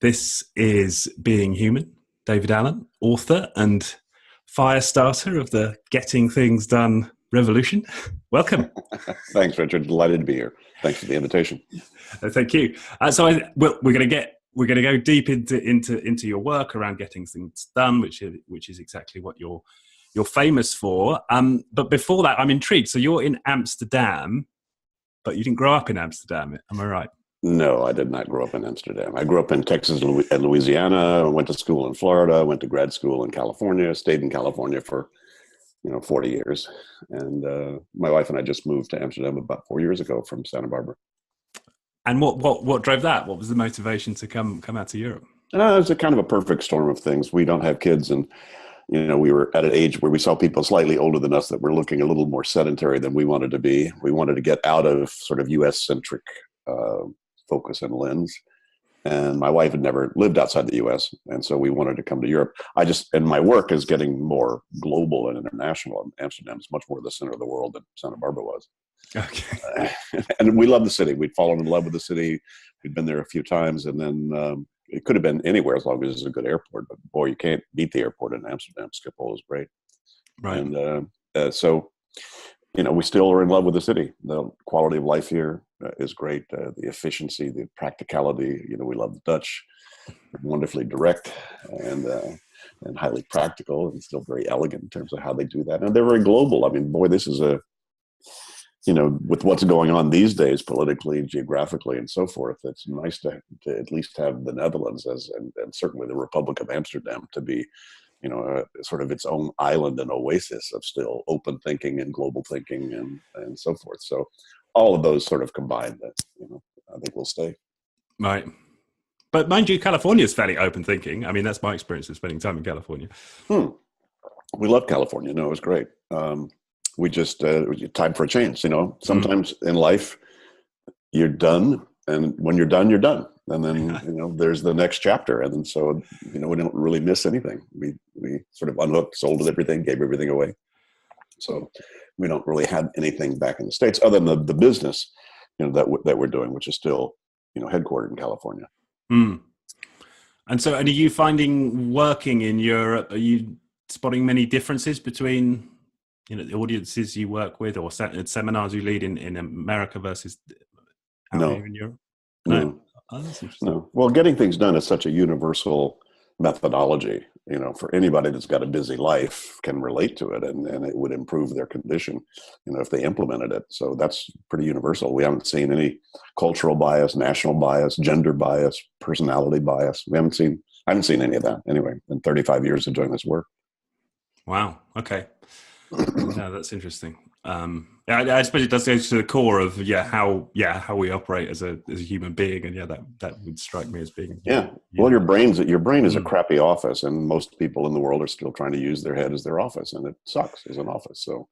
This is Being Human. David Allen, author and fire starter of the Getting Things Done revolution. Welcome. Thanks, Richard. Delighted to be here. Thanks for the invitation. Thank you. We're going to go deep into your work around getting things done, which is exactly what you're famous for. But before that, I'm intrigued. So you're in Amsterdam, but you didn't grow up in Amsterdam. Am I right? No, I did not grow up in Amsterdam. I grew up in Texas and Louisiana. Went to school in Florida. Went to grad school in California. Stayed in California for 40 years. And my wife and I just moved to Amsterdam about 4 years ago from Santa Barbara. And what drove that? What was the motivation to come out to Europe? It was a kind of a perfect storm of things. We don't have kids, and we were at an age where we saw people slightly older than us that were looking a little more sedentary than we wanted to be. We wanted to get out of sort of U.S.-centric focus and lens. And my wife had never lived outside the U.S., and so we wanted to come to Europe. And my work is getting more global and international. And Amsterdam is much more the center of the world than Santa Barbara was. Okay. And we love the city. We'd fallen in love with the city. We'd been there a few times, and then it could have been anywhere as long as it's a good airport. But boy, you can't beat the airport in Amsterdam. Schiphol is great. Right. And so, we still are in love with the city. The quality of life here is great. The efficiency, the practicality. We love the Dutch. They're wonderfully direct and highly practical, and still very elegant in terms of how they do that. And they're very global. I mean, boy, this is with what's going on these days politically, geographically, and so forth, it's nice to at least have the Netherlands and certainly the Republic of Amsterdam to be, sort of its own island and oasis of still open thinking and global thinking and so forth. So all of those sort of combined, that I think will stay. Right. But mind you, California is fairly open thinking. I mean, that's my experience of spending time in California. We love California. No, it was great. We just time for a change. Sometimes in life you're done, and when you're done, you're done. And then there's the next chapter, and then so we don't really miss anything. We sort of unhooked, sold everything, gave everything away. So we don't really have anything back in the States other than the business that we're doing, which is still headquartered in California. And are you finding working in Europe? Are you spotting many differences between the audiences you work with or seminars you lead in America versus out here in Europe? No. Oh, that's interesting. No. Well, getting things done is such a universal methodology, for anybody that's got a busy life can relate to it, and it would improve their condition, if they implemented it. So that's pretty universal. We haven't seen any cultural bias, national bias, gender bias, personality bias. I haven't seen any of that anyway in 35 years of doing this work. Wow. Okay. No, that's interesting. I suppose it does go to the core of how we operate as a human being, and that would strike me as being Well, your brain is a crappy office, and most people in the world are still trying to use their head as their office, and it sucks as an office. So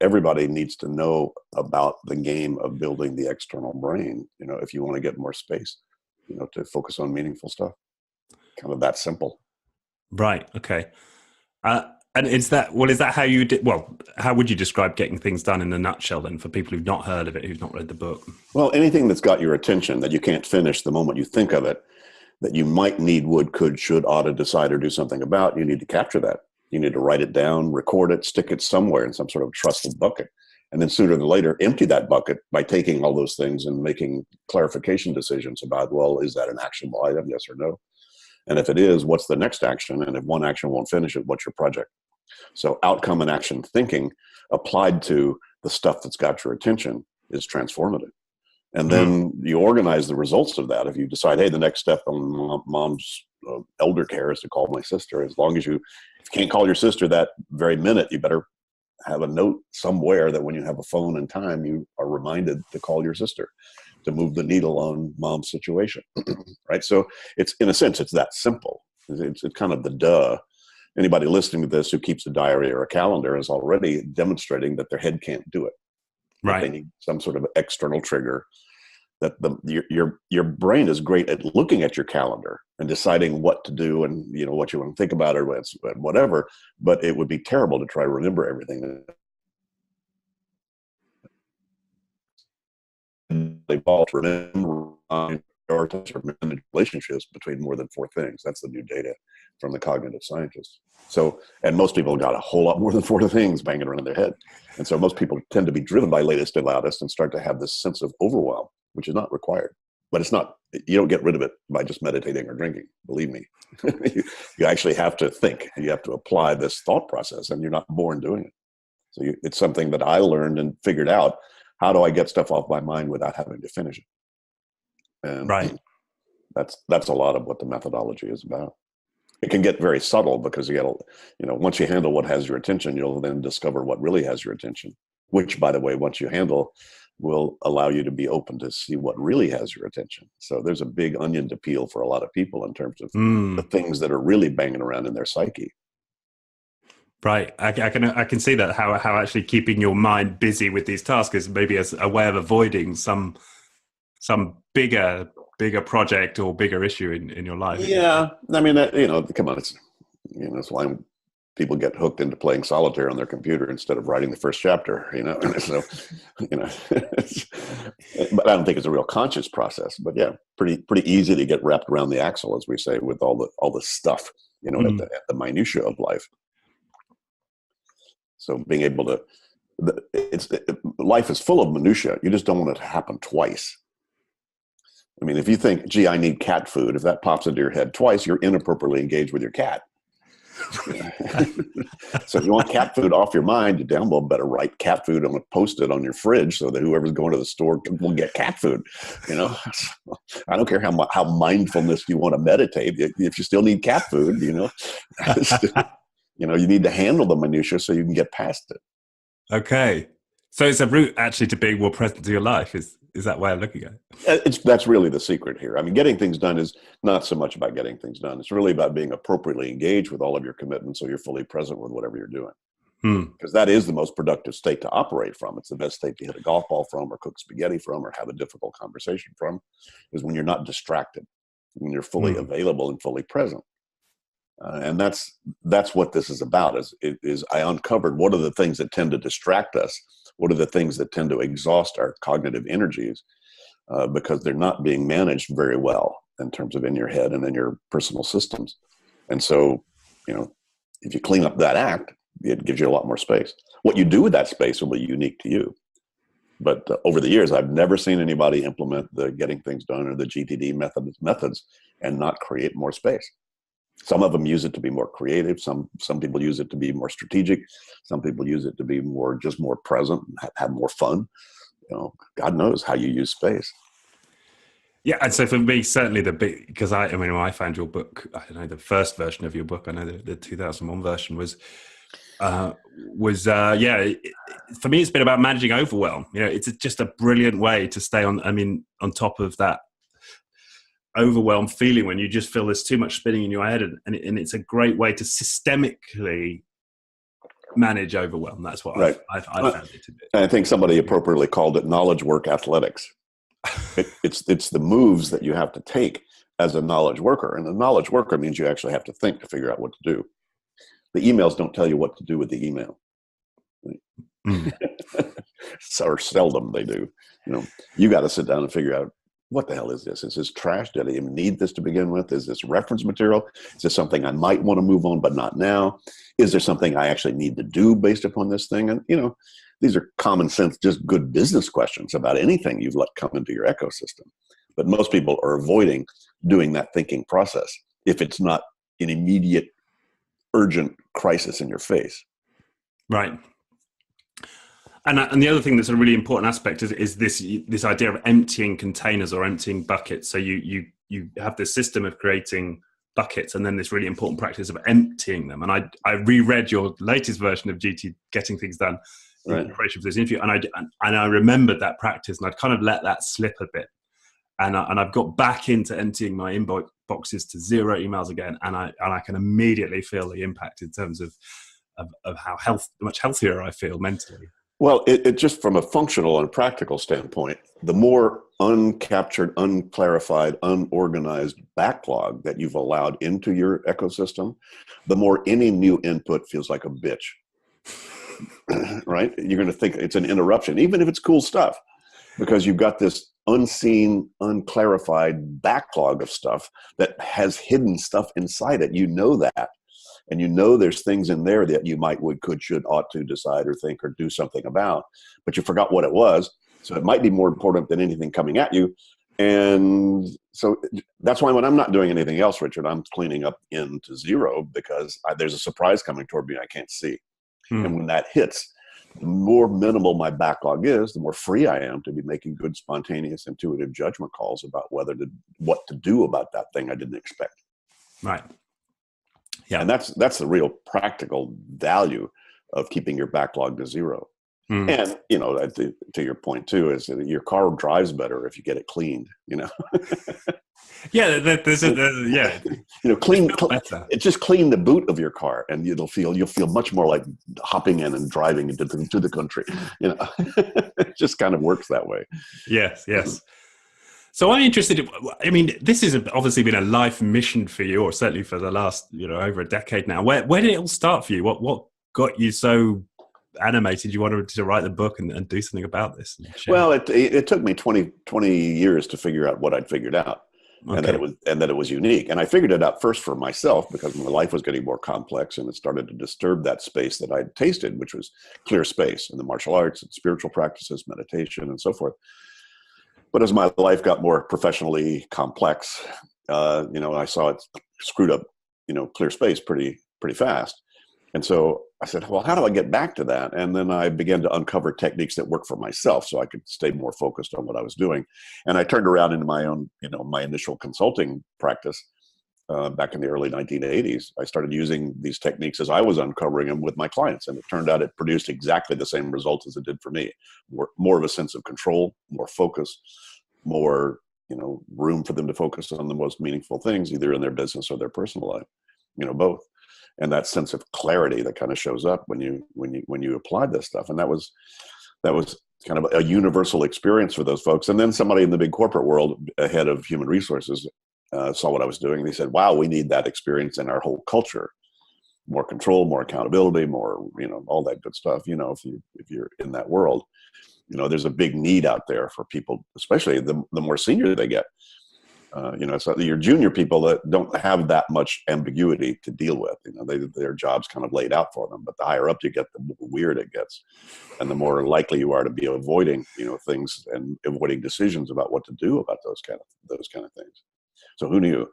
everybody needs to know about the game of building the external brain. If you want to get more space, to focus on meaningful stuff. Kind of that simple. Right. Okay. And is that how you did? Well, how would you describe getting things done in a nutshell then, for people who've not heard of it, who've not read the book? Well, anything that's got your attention that you can't finish the moment you think of it, that you might need, would, could, should, ought to decide or do something about, you need to capture that. You need to write it down, record it, stick it somewhere in some sort of trusted bucket. And then sooner than later, empty that bucket by taking all those things and making clarification decisions about, well, is that an actionable item, yes or no? And if it is, what's the next action? And if one action won't finish it, what's your project? So outcome and action thinking applied to the stuff that's got your attention is transformative. And then you organize the results of that. If you decide, hey, the next step on mom's elder care is to call my sister, as long as if you can't call your sister that very minute, you better have a note somewhere that when you have a phone and time, you are reminded to call your sister to move the needle on mom's situation, right? So it's, in a sense, it's that simple. It's kind of the duh. Anybody listening to this who keeps a diary or a calendar is already demonstrating that their head can't do it. Right. They need some sort of external trigger. That your brain is great at looking at your calendar and deciding what to do and what you want to think about or whatever. But it would be terrible to try to remember everything. Evolved to remember prioritize or manage relationships between more than 4 things. That's the new data from the cognitive scientists. So, and most people got a whole lot more than 4 things banging around in their head. And so most people tend to be driven by latest and loudest and start to have this sense of overwhelm, which is not required. But it's not, you don't get rid of it by just meditating or drinking, believe me. You actually have to think, you have to apply this thought process, and you're not born doing it. So it's something that I learned and figured out. How do I get stuff off my mind without having to finish it? And Right. that's a lot of what the methodology is about. It can get very subtle because once you handle what has your attention, you'll then discover what really has your attention, which, by the way, once you handle, will allow you to be open to see what really has your attention. So there's a big onion to peel for a lot of people in terms of the things that are really banging around in their psyche. Right. I can see that, how actually keeping your mind busy with these tasks is maybe as a way of avoiding some bigger project or bigger issue in your life. Yeah. I mean, come on, it's why people get hooked into playing solitaire on their computer instead of writing the first chapter, So, but I don't think it's a real conscious process. But yeah, pretty easy to get wrapped around the axle, as we say, with all the stuff, at the minutia of life. So being able to, life is full of minutia. You just don't want it to happen twice. I mean, if you think, gee, I need cat food, if that pops into your head twice, you're inappropriately engaged with your cat. So if you want cat food off your mind, you damn well better write cat food on a Post-it on your fridge so that whoever's going to the store will get cat food. I don't care how mindfulness you want to meditate. If you still need cat food, you need to handle the minutia so you can get past it. Okay. So it's a route actually to being more present to your life. Is that way of looking at it? That's really the secret here. I mean, getting things done is not so much about getting things done. It's really about being appropriately engaged with all of your commitments so you're fully present with whatever you're doing. Because that is the most productive state to operate from. It's the best state to hit a golf ball from, or cook spaghetti from, or have a difficult conversation from, is when you're not distracted, when you're fully available and fully present. And that's what this is about. Is I uncovered what are the things that tend to distract us. What are the things that tend to exhaust our cognitive energies because they're not being managed very well in terms of in your head and in your personal systems. And so, if you clean up that act, it gives you a lot more space. What you do with that space will be unique to you. But over the years, I've never seen anybody implement the getting things done or the GTD methods and not create more space. Some of them use it to be more creative. Some people use it to be more strategic. Some people use it to be more present, and have more fun. God knows how you use space. Yeah, and so for me, certainly because I mean, when I found your book, I don't know, the first version of your book, I know the 2001 version was for me, it's been about managing overwhelm. It's just a brilliant way to stay on top of that overwhelmed feeling when you just feel there's too much spinning in your head, and it's a great way to systemically manage overwhelm. That's what I found it to be. I think somebody appropriately called it knowledge work athletics. It's the moves that you have to take as a knowledge worker, and a knowledge worker means you actually have to think to figure out what to do. The emails don't tell you what to do with the email. Or seldom they do. You got to sit down and figure out, what the hell is this? Is this trash? Did I even need this to begin with? Is this reference material? Is this something I might want to move on, but not now? Is there something I actually need to do based upon this thing? And, these are common sense, just good business questions about anything you've let come into your ecosystem. But most people are avoiding doing that thinking process if it's not an immediate, urgent crisis in your face. Right. And the other thing that's a really important aspect is this idea of emptying containers or emptying buckets. So you have this system of creating buckets, and then this really important practice of emptying them. And I reread your latest version of Getting Things Done in preparation for this interview, and I remembered that practice, and I'd kind of let that slip a bit, and I've got back into emptying my inbox boxes to 0 emails again, and I can immediately feel the impact in terms of how much healthier I feel mentally. Well, it just from a functional and practical standpoint, the more uncaptured, unclarified, unorganized backlog that you've allowed into your ecosystem, the more any new input feels like a bitch, right? You're going to think it's an interruption, even if it's cool stuff, because you've got this unseen, unclarified backlog of stuff that has hidden stuff inside it. You know that. And you know there's things in there that you might, would, could, should, ought to decide or think or do something about, but you forgot what it was. So it might be more important than anything coming at you. And so that's why when I'm not doing anything else, Richard, I'm cleaning up into zero, because there's a surprise coming toward me I can't see. And when that hits, the more minimal my backlog is, the more free I am to be making good, spontaneous, intuitive judgment calls about what to do about that thing I didn't expect. Right. Yeah. And that's the real practical value of keeping your backlog to zero. And, you know, to your point too, is that your car drives better if you get it cleaned, you know? Yeah. Yeah. You know, just clean the boot of your car and you'll feel much more like hopping in and driving into the country, you know? It just kind of works that way. Yes. Yes. So I'm interested, I mean, this has obviously been a life mission for you, or certainly for the last, you know, over a decade now. Where did it all start for you? What got you so animated you wanted to write the book and do something about this? Well, it took me 20 years to figure out what I'd figured out. Okay. and that it was unique. And I figured it out first for myself, because my life was getting more complex and it started to disturb that space that I'd tasted, which was clear space in the martial arts and spiritual practices, meditation, and so forth. But as my life got more professionally complex, you know, I saw it screwed up, you know, clear space pretty fast. And so I said, well, how do I get back to that? And then I began to uncover techniques that work for myself so I could stay more focused on what I was doing. And I turned around into my own, you know, my initial consulting practice back in the early 1980s. I started using these techniques as I was uncovering them with my clients. And it turned out it produced exactly the same results as it did for me. More of a sense of control, more focus, more, you know, room for them to focus on the most meaningful things, either in their business or their personal life, you know, both. And that sense of clarity that kind of shows up when you apply this stuff. And that was kind of a universal experience for those folks. And then somebody in the big corporate world, head of human resources, saw what I was doing. They said, wow, we need that experience in our whole culture. More control, more accountability, more, you know, all that good stuff. You know, if you're in that world, you know, there's a big need out there for people, especially the more senior they get. You know, so your junior people that don't have that much ambiguity to deal with, you know, their job's kind of laid out for them. But the higher up you get, the more weird it gets, and the more likely you are to be avoiding, you know, things and avoiding decisions about what to do about those kind of things. So who knew?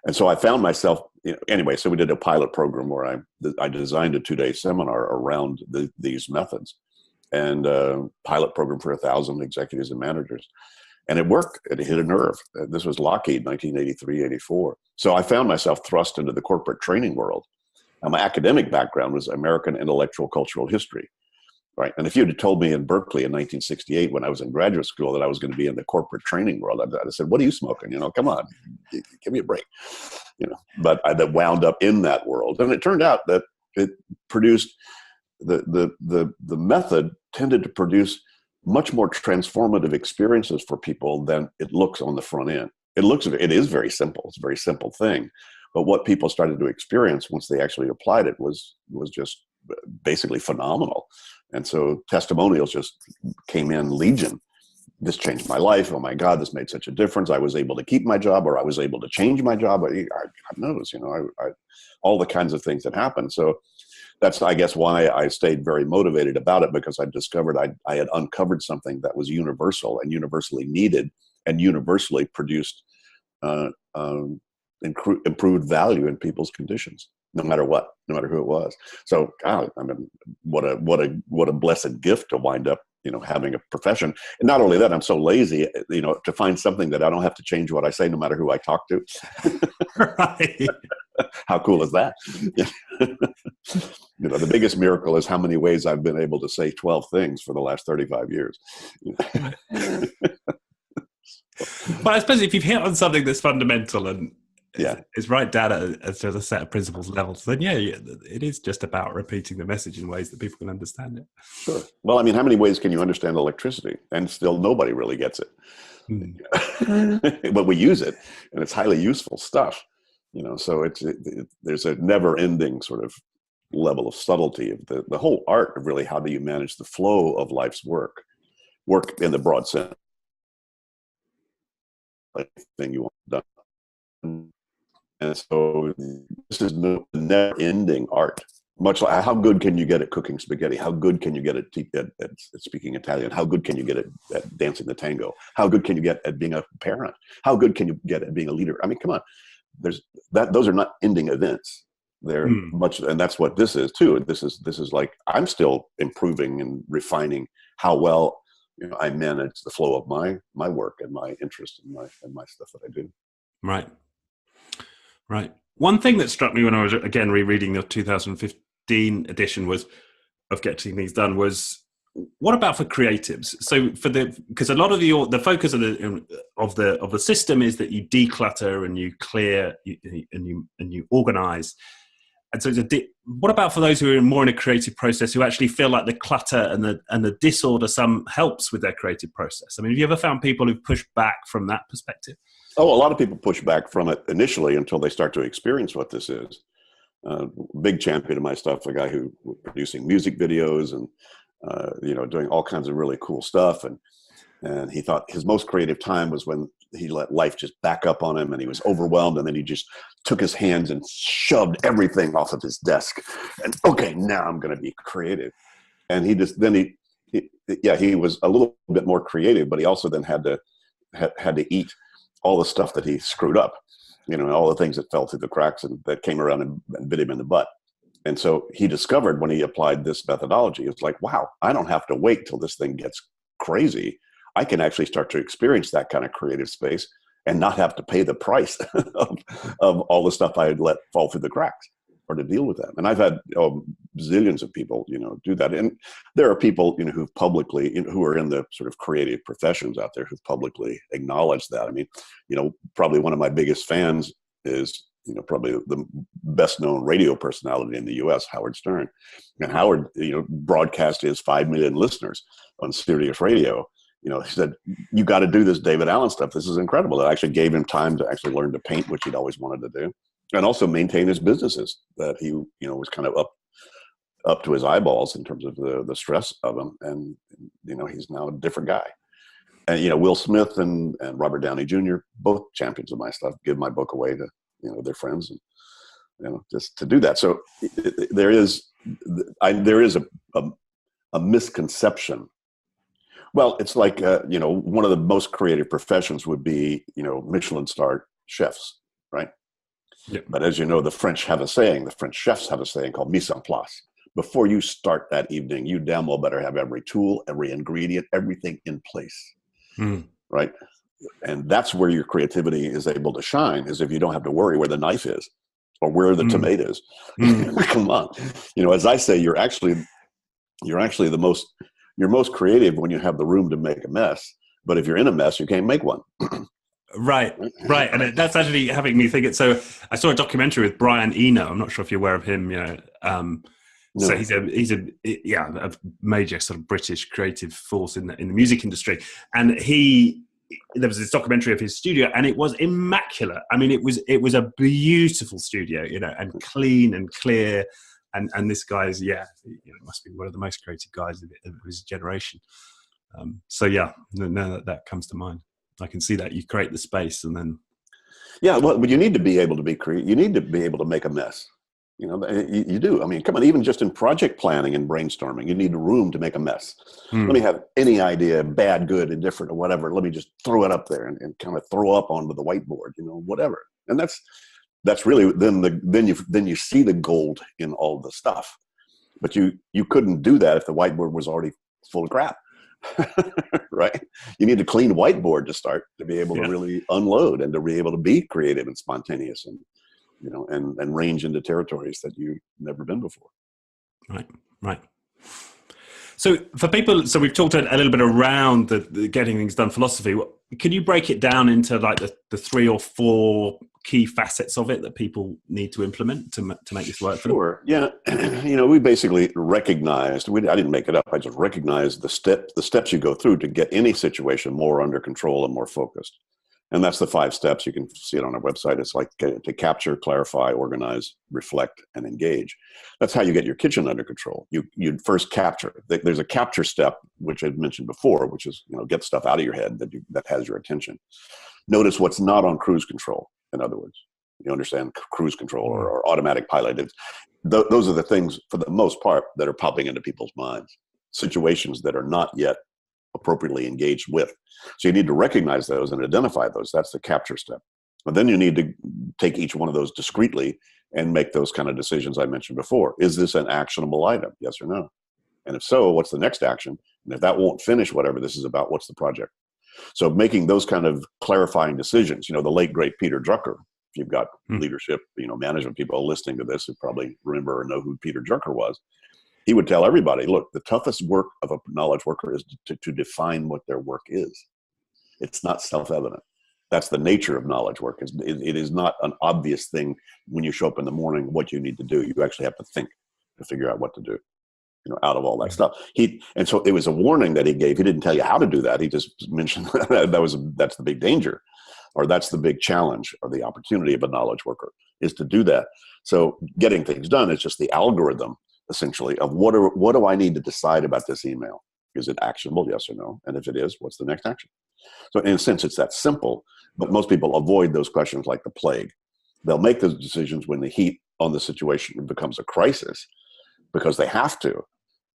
And so I found myself, you know, anyway. So we did a pilot program where I designed a 2-day seminar around these methods, and pilot program for 1,000 executives and managers. And it worked. It hit a nerve. This was Lockheed, 1983, 84. So I found myself thrust into the corporate training world. Now, my academic background was American intellectual cultural history, right? And if you had told me in Berkeley in 1968, when I was in graduate school, that I was going to be in the corporate training world, I'd have said, "What are you smoking? You know, come on, give me a break." You know, but I wound up in that world, and it turned out that it produced the method tended to produce much more transformative experiences for people than it looks on the front end. It is very simple. It's a very simple thing. But what people started to experience once they actually applied it was just basically phenomenal. And so testimonials just came in legion. This changed my life. Oh my God, this made such a difference. I was able to keep my job, or I was able to change my job. God knows, you know, all the kinds of things that happened. So that's, I guess, why I stayed very motivated about it, because I discovered I had uncovered something that was universal and universally needed and universally produced improved value in people's conditions, no matter what, no matter who it was. So, God, I mean, what a blessed gift to wind up, you know, having a profession. And not only that, I'm so lazy, you know, to find something that I don't have to change what I say, no matter who I talk to. Right. How cool is that? You know, the biggest miracle is how many ways I've been able to say 12 things for the last 35 years. But I suppose if you've hit on something that's fundamental and is right down at a set of principles levels, then it is just about repeating the message in ways that people can understand it. Sure. Well, I mean, how many ways can you understand electricity? And still nobody really gets it. But we use it, and it's highly useful stuff. You know, so there's a never-ending sort of level of subtlety of the whole art of really how do you manage the flow of life's work in the broad sense. thing you want done. And so this is no never-ending art. Much like how good can you get at cooking spaghetti? How good can you get at speaking Italian? How good can you get at dancing the tango? How good can you get at being a parent? How good can you get at being a leader? I mean, come on. Those are not ending events. They're much, and that's what this is too. This is like I'm still improving and refining how well I manage the flow of my work and my interest and my stuff that I do. Right. One thing that struck me when I was again rereading the 2015 edition of Getting Things Done was, what about for creatives? So because a lot of the focus of the system is that you declutter and you clear and you organize. And so what about for those who are more in a creative process, who actually feel like the clutter and the disorder helps with their creative process? I mean, have you ever found people who've pushed back from that perspective? Oh, a lot of people push back from it initially until they start to experience what this is. Big champion of my stuff, a guy who was producing music videos and doing all kinds of really cool stuff. And he thought his most creative time was when he let life just back up on him and he was overwhelmed, and then he just took his hands and shoved everything off of his desk. And okay, now I'm going to be creative. And he was a little bit more creative, but he also then had to eat all the stuff that he screwed up, all the things that fell through the cracks and that came around and bit him in the butt. And so he discovered when he applied this methodology, it's like, wow, I don't have to wait till this thing gets crazy. I can actually start to experience that kind of creative space and not have to pay the price of all the stuff I had let fall through the cracks, or to deal with that. And I've had zillions of people, do that. And there are people, who've publicly, who are in the sort of creative professions out there, who've publicly acknowledged that. I mean, probably one of my biggest fans is, probably the best known radio personality in the US, Howard Stern. And Howard, broadcast his 5 million listeners on Sirius Radio. He said, you got to do this David Allen stuff. This is incredible. It actually gave him time to actually learn to paint, which he'd always wanted to do, and also maintain his businesses that he, was kind of up to his eyeballs in terms of the stress of them. And, he's now a different guy. And, Will Smith and Robert Downey Jr., both champions of my stuff, give my book away to, their friends and, just to do that. So there is a misconception. Well, it's like, one of the most creative professions would be, Michelin star chefs, right? Yeah. But as you know, the French chefs have a saying called mise en place. Before you start that evening, you damn well better have every tool, every ingredient, everything in place, right? And that's where your creativity is able to shine, is if you don't have to worry where the knife is or where the tomatoes. Come on. As I say, you're most creative when you have the room to make a mess. But if you're in a mess, you can't make one. Right. And that's actually having me think. So I saw a documentary with Brian Eno. I'm not sure if you're aware of him. No. So he's a major sort of British creative force in the music industry. And there was this documentary of his studio, and it was immaculate. I mean, it was a beautiful studio, and clean and clear. And this guy is, must be one of the most creative guys of his generation. That comes to mind. I can see that you create the space, and then. Yeah, well, but you need to be able to be creative. You need to be able to make a mess. You do. I mean, come on, even just in project planning and brainstorming, you need a room to make a mess. Let me have any idea, bad, good, indifferent, or whatever. Let me just throw it up there and kind of throw up onto the whiteboard, whatever. And that's really, then you see the gold in all the stuff. But you couldn't do that if the whiteboard was already full of crap. Right? You need a clean whiteboard to start, to be able to really unload and to be able to be creative and spontaneous and and range into territories that you've never been before. Right. So for people, so we've talked a little bit around the getting things done philosophy. Can you break it down into like the 3 or 4 key facets of it that people need to implement to make this work for them? Sure. Yeah. We basically recognized, I didn't make it up. I just recognized the steps you go through to get any situation more under control and more focused. And that's the 5 steps. You can see it on our website. It's like to capture, clarify, organize, reflect, and engage. That's how you get your kitchen under control. You first capture. There's a capture step, which I'd mentioned before, which is get stuff out of your head that has your attention. Notice what's not on cruise control, in other words. You understand cruise control or automatic pilot. Those are the things, for the most part, that are popping into people's minds. Situations that are not yet appropriately engaged with. So you need to recognize those and identify those. That's the capture step. But then you need to take each one of those discreetly and make those kind of decisions I mentioned before. Is this an actionable item? Yes or no? And if so, what's the next action? And if that won't finish whatever this is about, what's the project? So making those kind of clarifying decisions, the late, great Peter Drucker, if you've got leadership, management people listening to this who probably remember or know who Peter Drucker was, he would tell everybody, look, the toughest work of a knowledge worker is to define what their work is. It's not self-evident. That's the nature of knowledge work. It is not an obvious thing when you show up in the morning what you need to do. You actually have to think to figure out what to do, out of all that stuff. And so it was a warning that he gave. He didn't tell you how to do that. He just mentioned that's the big danger, or that's the big challenge or the opportunity of a knowledge worker, is to do that. So getting things done is just the algorithm, essentially, of what do I need to decide about this email? Is it actionable, yes or no? And if it is, what's the next action? So in a sense, it's that simple, but most people avoid those questions like the plague. They'll make those decisions when the heat on the situation becomes a crisis because they have to.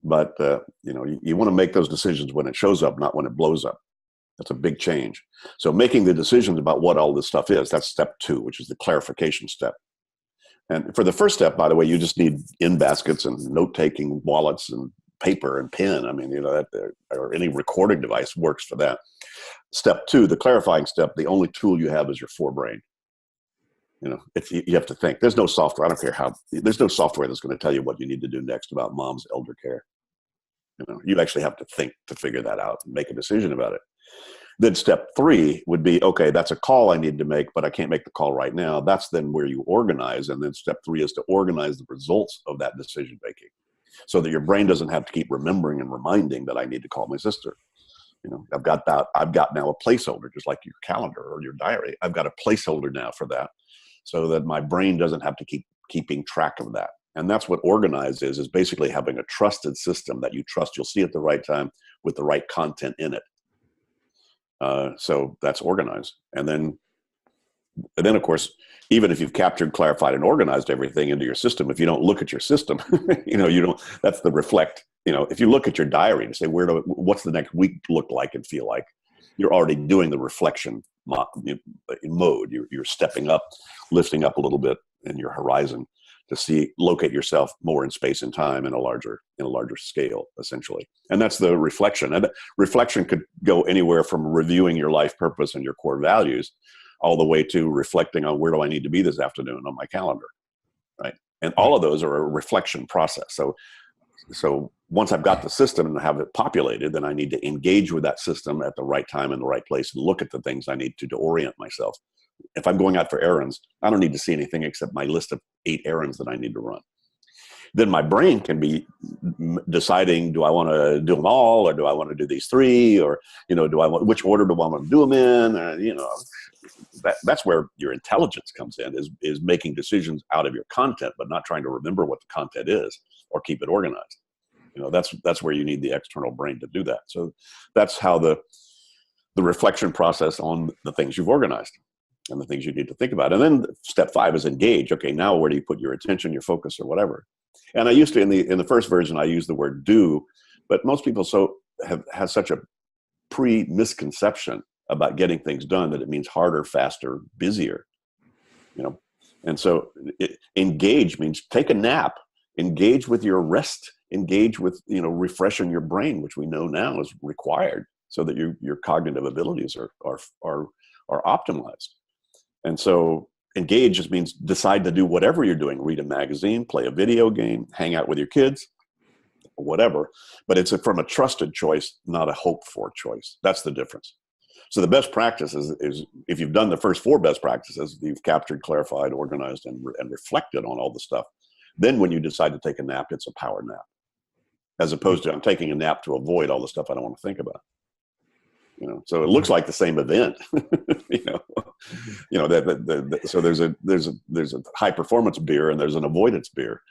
But you want to make those decisions when it shows up, not when it blows up. That's a big change. So making the decisions about what all this stuff is, that's step 2, which is the clarification step. And for the first step, by the way, you just need in baskets and note-taking wallets and paper and pen. Or any recording device works for that. Step 2, the clarifying step, the only tool you have is your forebrain. You have to think. There's no software. I don't care how. There's no software that's going to tell you what you need to do next about mom's elder care. You actually have to think to figure that out and make a decision about it. Then step 3 would be, okay, that's a call I need to make, but I can't make the call right now. That's then where you organize. And then step 3 is to organize the results of that decision making so that your brain doesn't have to keep remembering and reminding that I need to call my sister. I've got now a placeholder, just like your calendar or your diary. I've got a placeholder now for that so that my brain doesn't have to keep keeping track of that. And that's what organize is basically having a trusted system that you trust you'll see at the right time with the right content in it. So that's organized. And then, of course, even if you've captured, clarified, and organized everything into your system, if you don't look at your system, that's the reflect. If you look at your diary to say, what's the next week look like and feel like, you're already doing the reflection mode. You're stepping up, lifting up a little bit in your horizon to locate yourself more in space and time in a larger scale, essentially. And that's the reflection. And reflection could go anywhere from reviewing your life purpose and your core values all the way to reflecting on where do I need to be this afternoon on my calendar, right? And all of those are a reflection process. So once I've got the system and have it populated, then I need to engage with that system at the right time and the right place and look at the things I need to orient myself. If I'm going out for errands, I don't need to see anything except my list of 8 errands that I need to run. Then my brain can be deciding, do I want to do them all, or do I want to do these 3, or which order do I want to do them in? That's where your intelligence comes in, is making decisions out of your content, but not trying to remember what the content is or keep it organized. That's where you need the external brain to do that. So that's how the reflection process on the things you've organized and the things you need to think about. And then step 5 is engage. Okay, now where do you put your attention, your focus, or whatever? And I used to, in the first version, I used the word do, but most people have such a misconception about getting things done that it means harder, faster, busier. And so engage means take a nap, engage with your rest, engage with refreshing your brain, which we know now is required so that your cognitive abilities are optimized. And so engage just means decide to do whatever you're doing, read a magazine, play a video game, hang out with your kids, whatever. But it's from a trusted choice, not a hoped for choice. That's the difference. So the best practice is if you've done the first 4 best practices, you've captured, clarified, organized, and reflected on all the stuff. Then when you decide to take a nap, it's a power nap, as opposed to I'm taking a nap to avoid all the stuff I don't want to think about. So it looks like the same event. So there's a high performance beer and there's an avoidance beer.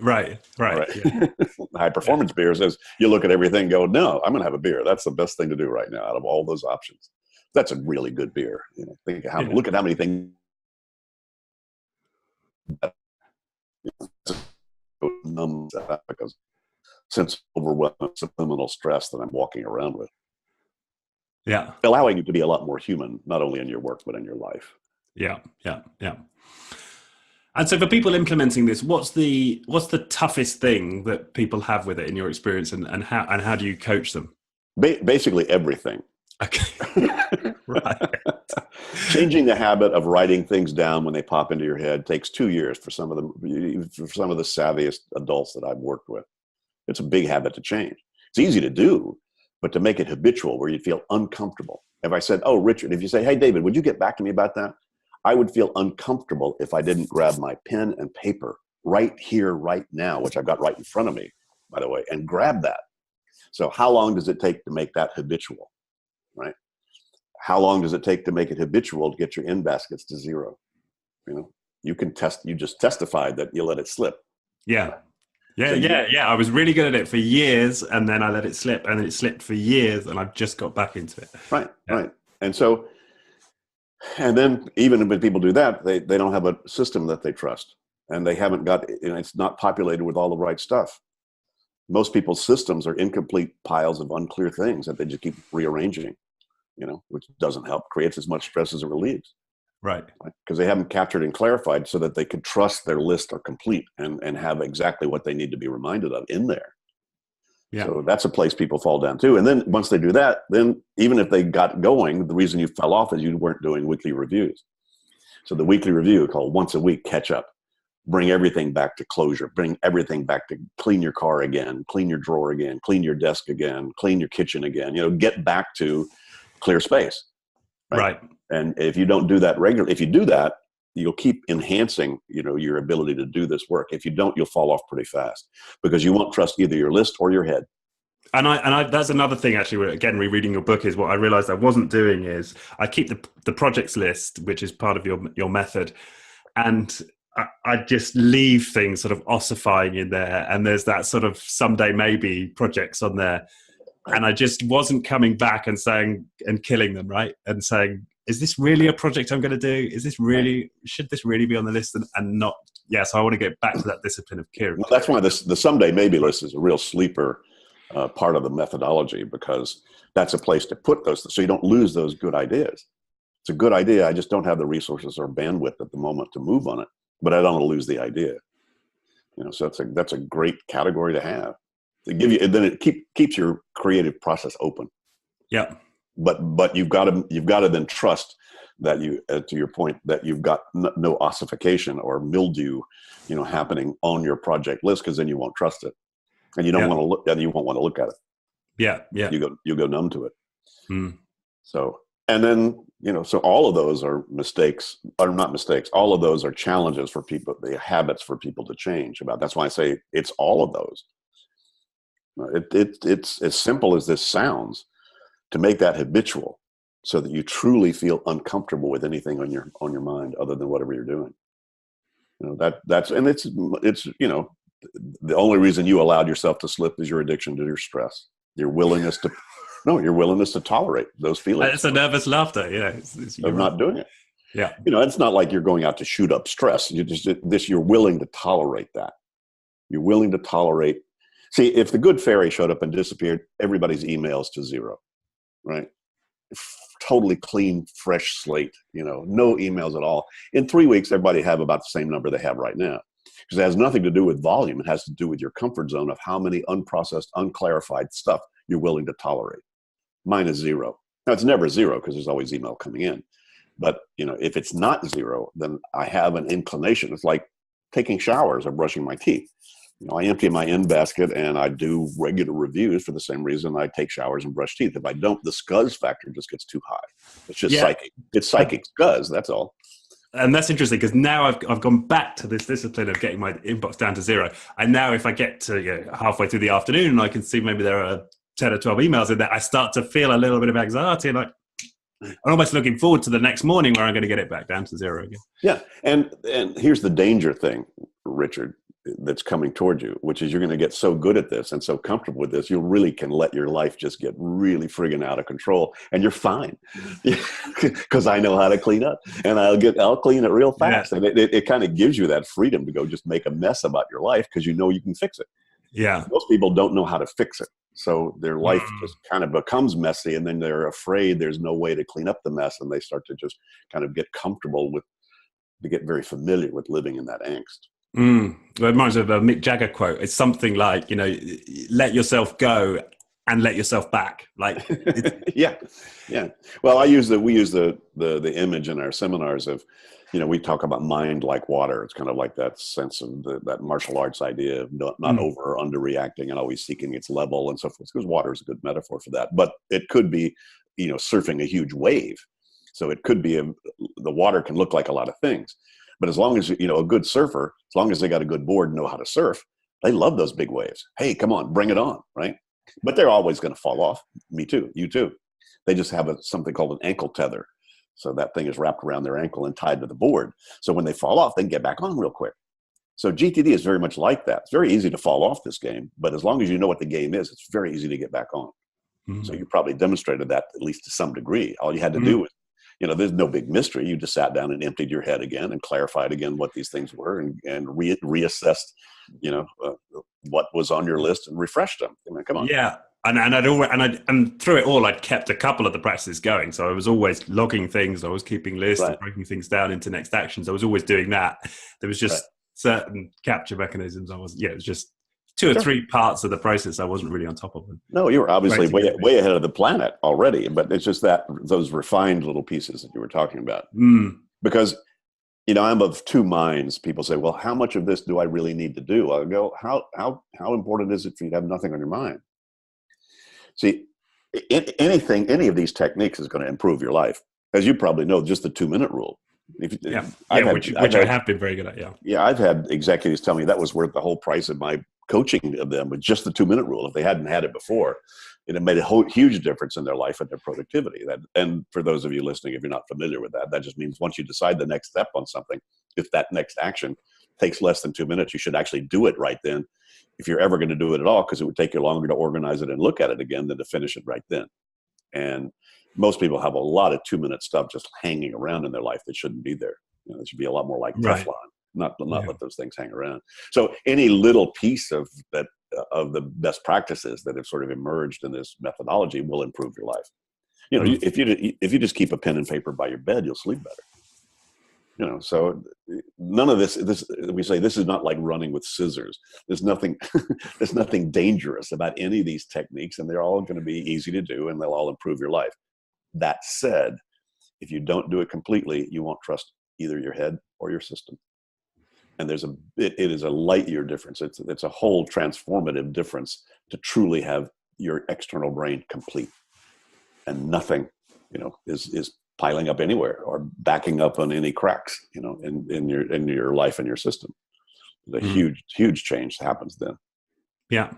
Right. Yeah. High performance beer says you look at everything and go, no, I'm going to have a beer. That's the best thing to do right now out of all those options. That's a really good beer. Think of look at how many things. Numb because sense of overwhelm, subliminal stress that I'm walking around with. Yeah. Allowing you to be a lot more human, not only in your work, but in your life. Yeah. And so for people implementing this, what's the toughest thing that people have with it in your experience, and how do you coach them? Basically everything. Okay. Right. Changing the habit of writing things down when they pop into your head takes 2 years for some of the savviest adults that I've worked with. It's a big habit to change. It's easy to do, but to make it habitual where you feel uncomfortable. If I said, oh, Richard, if you say, hey, David, would you get back to me about that? I would feel uncomfortable if I didn't grab my pen and paper right here, right now, which I've got right in front of me, by the way, and grab that. So how long does it take to make that habitual, right? How long does it take to make it habitual to get your in baskets to 0? You can test, you just testified that you let it slip. Yeah. I was really good at it for years, and then I let it slip, and it slipped for years, and I've just got back into it. Right. And then even when people do that, they don't have a system that they trust, and they haven't got, it's not populated with all the right stuff. Most people's systems are incomplete piles of unclear things that they just keep rearranging, which doesn't help, creates as much stress as it relieves. Right. Because they haven't captured and clarified so that they could trust their list are complete and have exactly what they need to be reminded of in there. Yeah. So that's a place people fall down to. And then once they do that, then even if they got going, the reason you fell off is you weren't doing weekly reviews. So the weekly review called once a week, catch up, bring everything back to closure, bring everything back to clean your car again, clean your drawer again, clean your desk again, clean your kitchen again, get back to clear space. Right. And if you don't do that regularly, if you do that, you'll keep enhancing, your ability to do this work. If you don't, you'll fall off pretty fast because you won't trust either your list or your head. And I that's another thing, actually, again, rereading your book, is what I realized I wasn't doing is I keep the projects list, which is part of your method. And I just leave things sort of ossifying in there. And there's that sort of someday maybe projects on there. And I just wasn't coming back and saying, and killing them, right? And saying, is this really a project I'm going to do? Is this really, should this really be on the list and not? Yes, I want to get back to that discipline of care. Well, that's why the someday maybe list is a real sleeper part of the methodology, because that's a place to put those so you don't lose those good ideas. It's a good idea. I just don't have the resources or bandwidth at the moment to move on it, but I don't want to lose the idea. So that's a great category to have. To give you, and then it keeps your creative process open. Yeah. But you've got to then trust that you, to your point, that you've got no ossification or mildew, happening on your project list, because then you won't trust it, and you don't want to look, and you won't want to look at it. Yeah. You go numb to it. So, and then so all of those are mistakes, or not mistakes. All of those are challenges for people, the habits for people to change about. That's why I say it's all of those. It's as simple as this sounds. To make that habitual, so that you truly feel uncomfortable with anything on your mind other than whatever you're doing. That's and it's the only reason you allowed yourself to slip is your addiction to your stress, your willingness to tolerate those feelings. It's a nervous laughter, of not doing it. Yeah, it's not like you're going out to shoot up stress. You're willing to tolerate that. You're willing to tolerate. See, if the good fairy showed up and disappeared, everybody's emails to 0. Right? Totally clean, fresh slate, no emails at all. In 3 weeks, everybody have about the same number they have right now. Because it has nothing to do with volume. It has to do with your comfort zone of how many unprocessed, unclarified stuff you're willing to tolerate. Mine is 0. Now, it's never 0 because there's always email coming in. But, if it's not 0, then I have an inclination. It's like taking showers or brushing my teeth. I empty my in basket and I do regular reviews for the same reason I take showers and brush teeth. If I don't, the scuzz factor just gets too high. It's just psychic. It's psychic scuzz. That's all. And that's interesting, because now I've gone back to this discipline of getting my inbox down to 0. And now if I get to halfway through the afternoon and I can see maybe there are 10 or 12 emails in there, I start to feel a little bit of anxiety, and I'm almost looking forward to the next morning where I'm going to get it back down to 0 again. Yeah. And here's the danger thing, Richard. that's coming toward you, which is you're going to get so good at this and so comfortable with this, you really can let your life just get really friggin' out of control, and you're fine because I know how to clean up, and I'll clean it real fast. And it kind of gives you that freedom to go just make a mess about your life because you know you can fix it. Yeah. Most people don't know how to fix it. So their life just kind of becomes messy, and then they're afraid there's no way to clean up the mess, and they start to just kind of get comfortable with, to get very familiar with living in that angst. Well, it reminds me of a Mick Jagger quote. It's something like, let yourself go and let yourself back. Like, yeah. Well, we use the image in our seminars of, we talk about mind like water. It's kind of like that sense of that martial arts idea of not over or under reacting and always seeking its level and so forth. Because water is a good metaphor for that. But it could be, surfing a huge wave. So it could be the water can look like a lot of things. But as long as, a good surfer, as long as they got a good board and know how to surf, they love those big waves. Hey, come on, bring it on, right? But they're always going to fall off. Me too, you too. They just have something called an ankle tether. So that thing is wrapped around their ankle and tied to the board. So when they fall off, they can get back on real quick. So GTD is very much like that. It's very easy to fall off this game, but as long as you know what the game is, it's very easy to get back on. So you probably demonstrated that at least to some degree. All you had to do was, there's no big mystery. You just sat down and emptied your head again and clarified again what these things were and reassessed, what was on your list and refreshed them. Come on. Yeah. And through it all, I'd kept a couple of the practices going. So I was always logging things. I was keeping lists and breaking things down into next actions. I was always doing that. There was just certain capture mechanisms. It was just 2 or 3 parts of the process I wasn't really on top of them. No, you were obviously way ahead of the planet already, but it's just that those refined little pieces that you were talking about. Because, I'm of 2 minds. People say, well, how much of this do I really need to do? I go, how important is it for you to have nothing on your mind? See, any of these techniques is going to improve your life. As you probably know, just the 2-minute rule. Which I have been very good at, Yeah, I've had executives tell me that was worth the whole price of my coaching of them with just the 2-minute rule. If they hadn't had it before, it made a huge difference in their life and their productivity. And for those of you listening, if you're not familiar with that just means once you decide the next step on something, if that next action takes less than 2 minutes, you should actually do it right then. If you're ever going to do it at all, because it would take you longer to organize it and look at it again than to finish it right then. And most people have a lot of 2-minute stuff just hanging around in their life that shouldn't be there. It should be a lot more like Teflon, not let those things hang around. So any little piece of that of the best practices that have sort of emerged in this methodology will improve your life. If you just keep a pen and paper by your bed, you'll sleep better. So none of this we say this is not like running with scissors. There's nothing dangerous about any of these techniques, and they're all going to be easy to do, and they'll all improve your life. That said, if you don't do it completely, you won't trust either your head or your system. And it is a light year difference. It's a whole transformative difference to truly have your external brain complete, and nothing, is piling up anywhere or backing up on any cracks, in your life and your system. There's a huge change happens then. Yeah.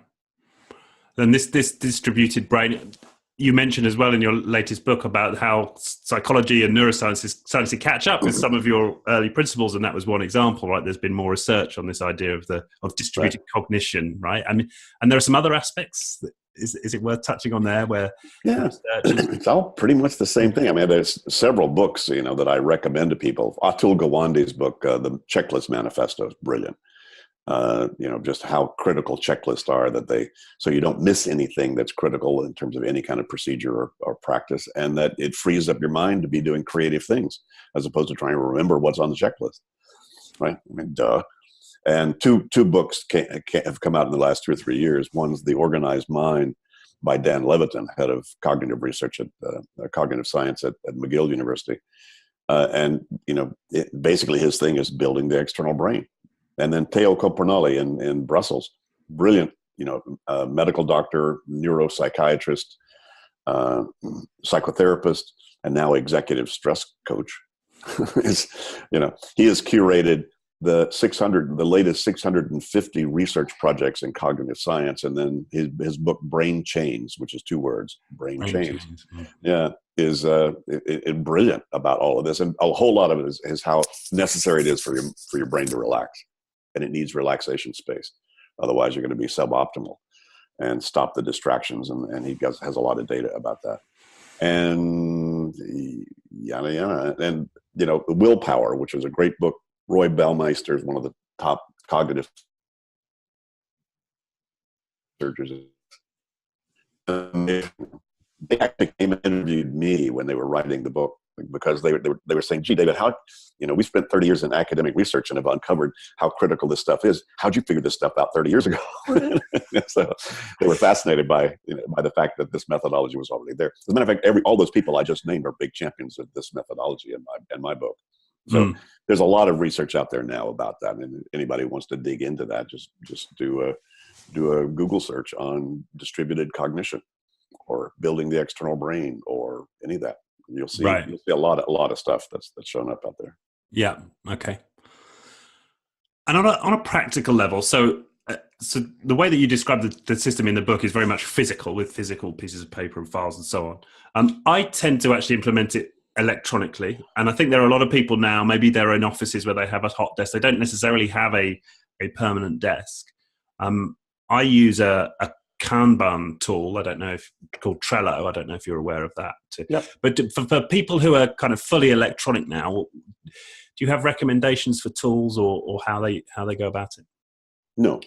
Then this distributed brain, you mentioned as well in your latest book about how psychology and neuroscience is starting to catch up with some of your early principles, and that was one example, right? There's been more research on this idea of distributed cognition, right? And there are some other aspects. Is it worth touching on there? Where it's all pretty much the same thing. I mean, there's several books that I recommend to people. Atul Gawande's book, The Checklist Manifesto, is brilliant. Just how critical checklists are so you don't miss anything that's critical in terms of any kind of procedure or practice, and that it frees up your mind to be doing creative things as opposed to trying to remember what's on the checklist, right? I mean, duh. And two books have come out in the last 2 or 3 years. One's The Organized Mind by Dan Levitan, head of cognitive research at cognitive science at McGill University. Basically his thing is building the external brain. And then Theo Copernali in Brussels, brilliant, medical doctor, neuropsychiatrist, psychotherapist, and now executive stress coach. He has curated the latest 650 research projects in cognitive science, and then his book Brain Chains, which is 2 words, Brain Chains. Is brilliant about all of this, and a whole lot of it is how necessary it is for your brain to relax. and it needs relaxation space. Otherwise, you're going to be suboptimal. And stop the distractions. And he has a lot of data about that. And yada, yada. And, Willpower, which is a great book. Roy Baumeister is one of the top cognitive researchers. They actually came and interviewed me when they were writing the book, because they were saying, gee, David, how, we spent 30 years in academic research and have uncovered how critical this stuff is. How'd you figure this stuff out 30 years ago? So they were fascinated by the fact that this methodology was already there. As a matter of fact, all those people I just named are big champions of this methodology in my book. So there's a lot of research out there now about that. And anybody who wants to dig into that, just do a Google search on distributed cognition or building the external brain or any of that. You'll see a lot of stuff that's shown up out there. Yeah. Okay. And on a practical level, so the way that you describe the system in the book is very much physical, with physical pieces of paper and files and so on. I tend to actually implement it electronically, and I think there are a lot of people now. Maybe they're in offices where they have a hot desk. They don't necessarily have a permanent desk. I use a Kanban tool. I don't know if called Trello. I don't know if you're aware of that. Yep. But for people who are kind of fully electronic now, do you have recommendations for tools or how they go about it? No.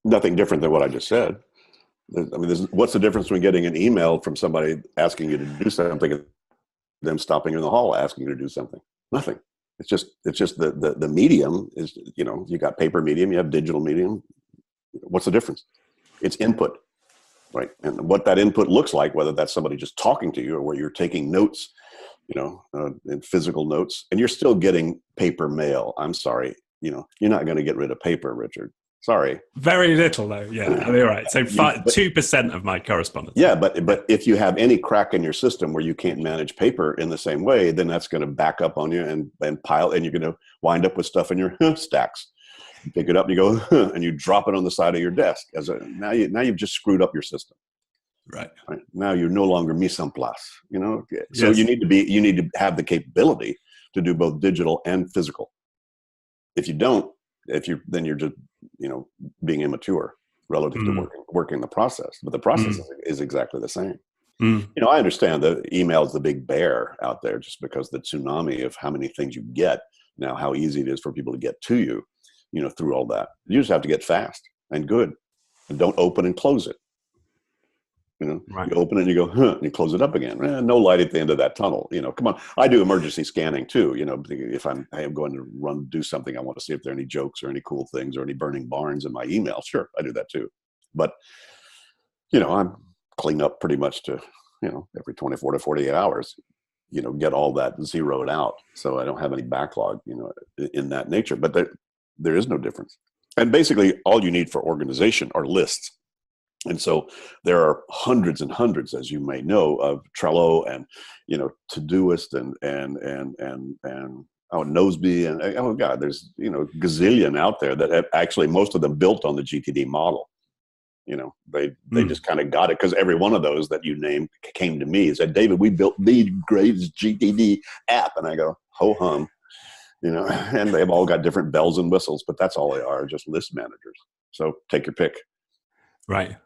Nothing different than what I just said. I mean, what's the difference between getting an email from somebody asking you to do something and them stopping in the hall asking you to do something? Nothing. It's just the medium is, you got paper medium, you have digital medium. What's the difference? It's input, right? And what that input looks like, whether that's somebody just talking to you or where you're taking notes, in physical notes, and you're still getting paper mail. I'm sorry, you're not going to get rid of paper, Richard. Sorry. Very little though. Yeah, I mean, right. So 2% of my correspondence. Yeah, but if you have any crack in your system where you can't manage paper in the same way, then that's going to back up on you and pile, and you're going to wind up with stuff in your stacks. You pick it up and you go, and you drop it on the side of your desk. Now you've just screwed up your system. Right. Now you're no longer mise en place. So yes. you need to have the capability to do both digital and physical. If you don't, then you're just being immature relative to working the process. But the process is exactly the same. I understand that email is the big bear out there, just because the tsunami of how many things you get now, how easy it is for people to get to you. Through all that, you just have to get fast and good, and don't open and close it. Right. You open it and you go, and you close it up again. No light at the end of that tunnel. Come on. I do emergency scanning too. If I am going to do something, I want to see if there are any jokes or any cool things or any burning barns in my email. Sure, I do that too. But I'm clean up pretty much to every 24 to 48 hours. Get all that zeroed out, so I don't have any backlog. In that nature, but there is no difference. And basically all you need for organization are lists. And so there are hundreds and hundreds, as you may know, of Trello and, Todoist and Noseby and, oh God, there's, gazillion out there that have actually, most of them built on the GTD model. They just kind of got it, because every one of those that you named came to me and said, David, we built the greatest GTD app. And I go, ho hum. And they've all got different bells and whistles, but that's all they are, just list managers. So take your pick. Right.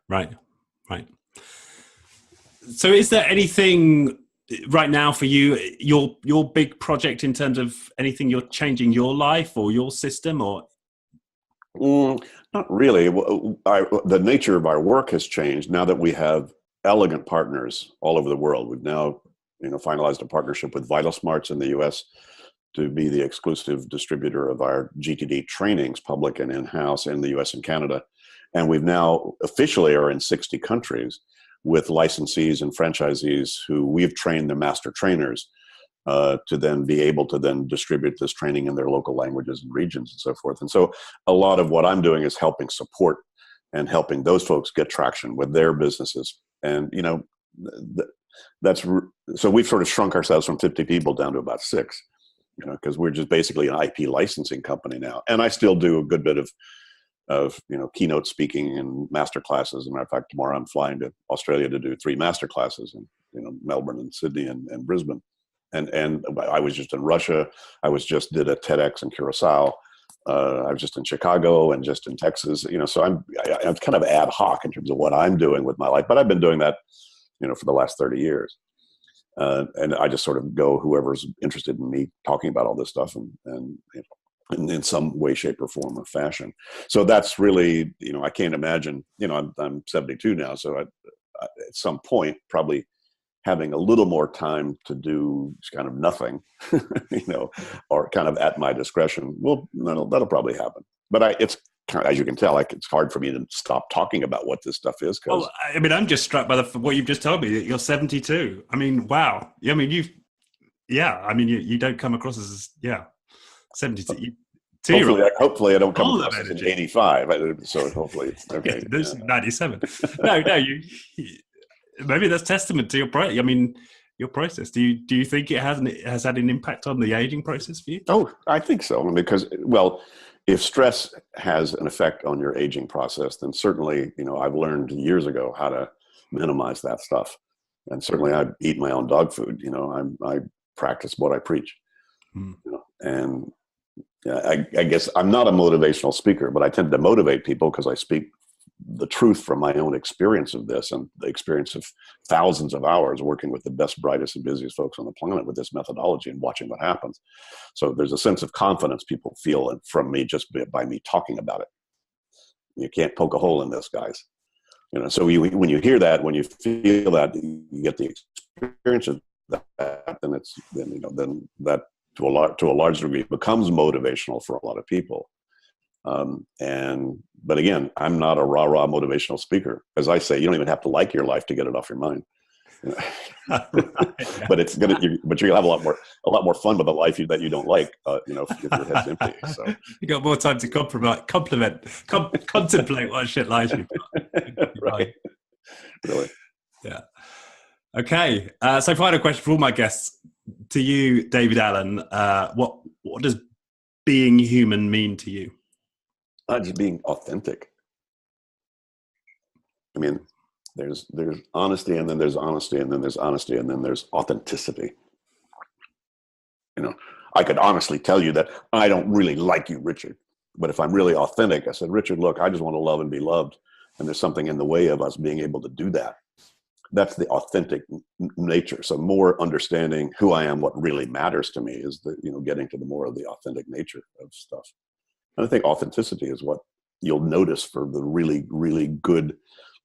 So is there anything right now for you, your big project, in terms of anything you're changing your life or your system, or? Not really. The nature of our work has changed now that we have elegant partners all over the world. We've now, finalized a partnership with Vital Smarts in the U.S. to be the exclusive distributor of our GTD trainings, public and in-house, in the U.S. and Canada. And we've now officially are in 60 countries with licensees and franchisees who we've trained the master trainers to then be able to then distribute this training in their local languages and regions and so forth. And so a lot of what I'm doing is helping support and helping those folks get traction with their businesses. And, so we've sort of shrunk ourselves from 50 people down to about 6. Because we're just basically an IP licensing company now. And I still do a good bit of keynote speaking and master classes. As a matter of fact, tomorrow I'm flying to Australia to do 3 master classes in Melbourne and Sydney and Brisbane. And I was just in Russia. I did a TEDx in Curacao. I was just in Chicago and just in Texas, so I'm kind of ad hoc in terms of what I'm doing with my life, but I've been doing that, for the last 30 years. And I just sort of go whoever's interested in me talking about all this stuff and in some way, shape, or form or fashion. So that's really, I can't imagine, I'm 72 now. So at some point, probably having a little more time to do kind of nothing, or kind of at my discretion, that'll probably happen. But it's kind of, as you can tell, it's hard for me to stop talking about what this stuff is. Well, I mean, I'm just struck by what you've just told me, that you're 72. I mean, wow. I mean, you don't come across as, 72. Hopefully I don't come across as an 85. So hopefully it's okay. Yeah, this is 97. No, maybe that's testament to your process. Do you think it has had an impact on the aging process for you? Oh, I think so. Because, if stress has an effect on your aging process, then certainly, I've learned years ago how to minimize that stuff. And certainly I eat my own dog food. I practice what I preach. And I guess I'm not a motivational speaker, but I tend to motivate people because I speak the truth from my own experience of this and the experience of thousands of hours working with the best, brightest, and busiest folks on the planet with this methodology and watching what happens. So there's a sense of confidence people feel from me just by me talking about it. You can't poke a hole in this, guys. So when you hear that, when you feel that, you get the experience of that, then that to a large degree becomes motivational for a lot of people. But again, I'm not a rah-rah motivational speaker. As I say, you don't even have to like your life to get it off your mind. But but you'll have a lot more fun with a life that you don't like, if your head's empty. So you got more time to contemplate what shit life you've got. Right. Really. Yeah. Okay. So final question for all my guests. To you, David Allen, what does being human mean to you? Just being authentic. I mean, there's honesty, and then there's honesty, and then there's honesty, and then there's authenticity. I could honestly tell you that I don't really like you, Richard. But if I'm really authentic, I said, Richard, look, I just want to love and be loved. And there's something in the way of us being able to do that. That's the authentic nature. So more understanding who I am, what really matters to me is getting to the more of the authentic nature of stuff. And I think authenticity is what you'll notice for the really, really good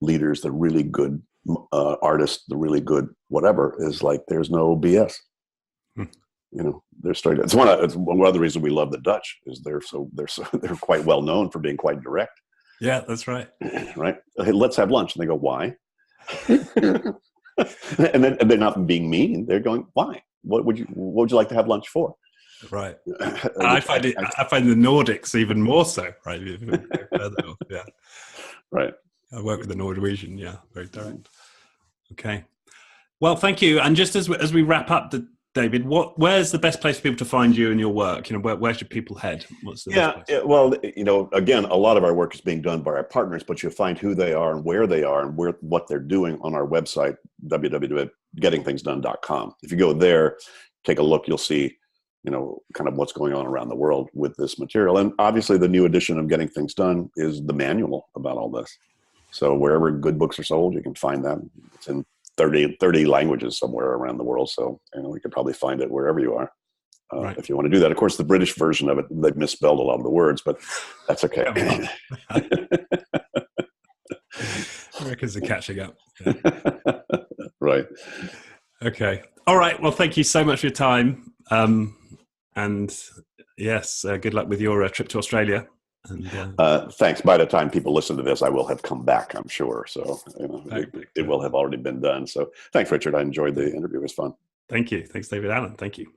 leaders, the really good artists, the really good whatever, is like there's no BS. They're straight. It's one of the reasons we love the Dutch is they're quite well known for being quite direct. Yeah, that's right. Right. Hey, let's have lunch, and they go, why? and they're not being mean. They're going, why? What would you like to have lunch for? Right. I find the Nordics even more so. Right. Yeah. Right. I work with the Norwegian. Yeah. Very direct. Okay. Well, thank you. And just as we wrap up, David, where's the best place for people to find you and your work? Where should people head? What's the best place? Well, again, a lot of our work is being done by our partners, but you'll find who they are and where they are and what they're doing on our website, www.gettingthingsdone.com. If you go there, take a look, you'll see, kind of what's going on around the world with this material. And obviously the new edition of Getting Things Done is the manual about all this. So wherever good books are sold, you can find them. It's in 30 languages somewhere around the world. So, you can probably find it wherever you are. Right. If you want to do that. Of course, the British version of it, they've misspelled a lot of the words, but that's okay. Americans are catching up. Yeah. Right. Okay. All right. Well, thank you so much for your time. And yes, good luck with your trip to Australia. And, thanks. By the time people listen to this, I will have come back, I'm sure. So it will have already been done. So thanks, Richard. I enjoyed the interview. It was fun. Thank you. Thanks, David Allen. Thank you.